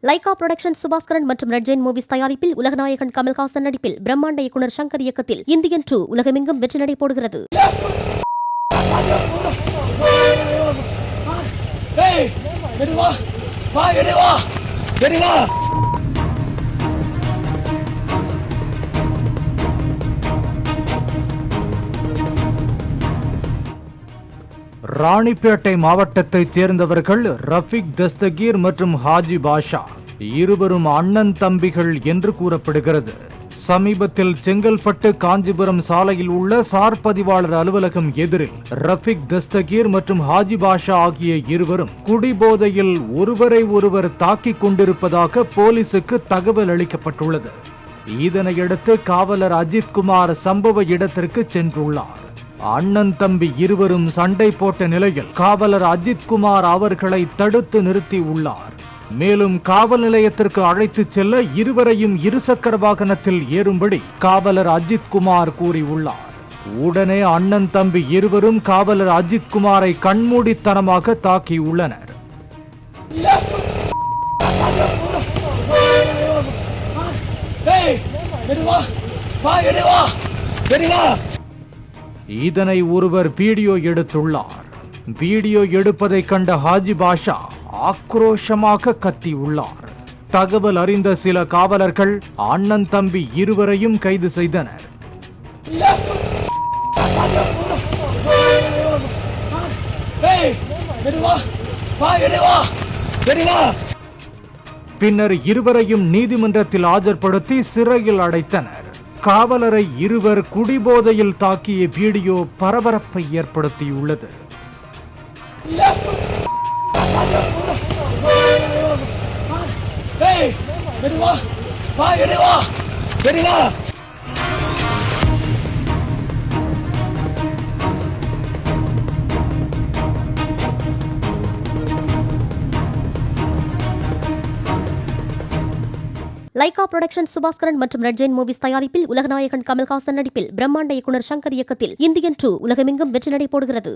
Lyca production Subaskaran மற்றும் red Jain movies தயாரிப்பில் உலகநாயகன் கமல்ஹாசன் நடிப்பில் பிரம்மாண்ட இயக்குனர் சங்கர் இயக்கத்தில் இந்தியன் 2 உலகமெங்கும் வெற்றி நடை போடுகிறது. ராணிப்பேட்டை மாவட்டத்தைச் சேர்ந்தவர்கள் ரஃபீக் தஸ்தகீர் மற்றும் ஹாஜி பாஷா இருவரும் அண்ணன் தம்பிகள் என்று கூறப்படுகிறது. சமீபத்தில் செங்கல்பட்டு காஞ்சிபுரம் சாலையில் உள்ள சார் பதிவாளர் அலுவலகம் எதிரில் ரஃபீக் தஸ்தகீர் மற்றும் ஹாஜி பாஷா ஆகிய இருவரும் குடிபோதையில் ஒருவரை ஒருவர் தாக்கிக் கொண்டிருப்பதாக போலீசுக்கு தகவல் அளிக்கப்பட்டுள்ளது. இதனையடுத்து காவலர் அஜித்குமார் சம்பவ இடத்திற்கு சென்றுள்ளார். அண்ணன் தம்பி இருவரும் சண்டை போட்ட நிலையில் காவலர் அஜித்குமார் அவர்களை தடுத்து நிறுத்தி உள்ளார். மேலும் காவல் நிலையத்திற்கு அழைத்து செல்ல இருவரையும் இருசக்கர வாகனத்தில் ஏறும்படி காவலர் அஜித்குமார் கூறியுள்ளார். உடனே அண்ணன் தம்பி இருவரும் காவலர் அஜித்குமாரை கண்மூடித்தனமாக தாக்கியுள்ளனர். இதனை ஒருவர் வீடியோ எடுத்துள்ளார். வீடியோ எடுப்பதை கண்ட ஹாஜி பாஷா ஆக்ரோஷமாக கத்தியுள்ளார். தகவல் அறிந்த சில காவலர்கள் அண்ணன் தம்பி இருவரையும் கைது செய்தனர். பின்னர் இருவரையும் நீதிமன்றத்தில் ஆஜர்படுத்தி சிறையில் அடைத்தனர். காவலரை இருவர் குடிபோதையில் தாக்கிய வீடியோ பரபரப்பை ஏற்படுத்தியுள்ளது. லைகா புரொடக்ஷன் சுபாஸ்கரன் மற்றும் ரெட் ஜெயின் மூவிஸ் தயாரிப்பில் உலகநாயகன் கமல்ஹாசன் நடிப்பில் பிரம்மாண்ட இயக்குனர் சங்கர் இயக்கத்தில் இந்தியன் 2 உலகமெங்கும் வெற்றி நடை போடுகிறது.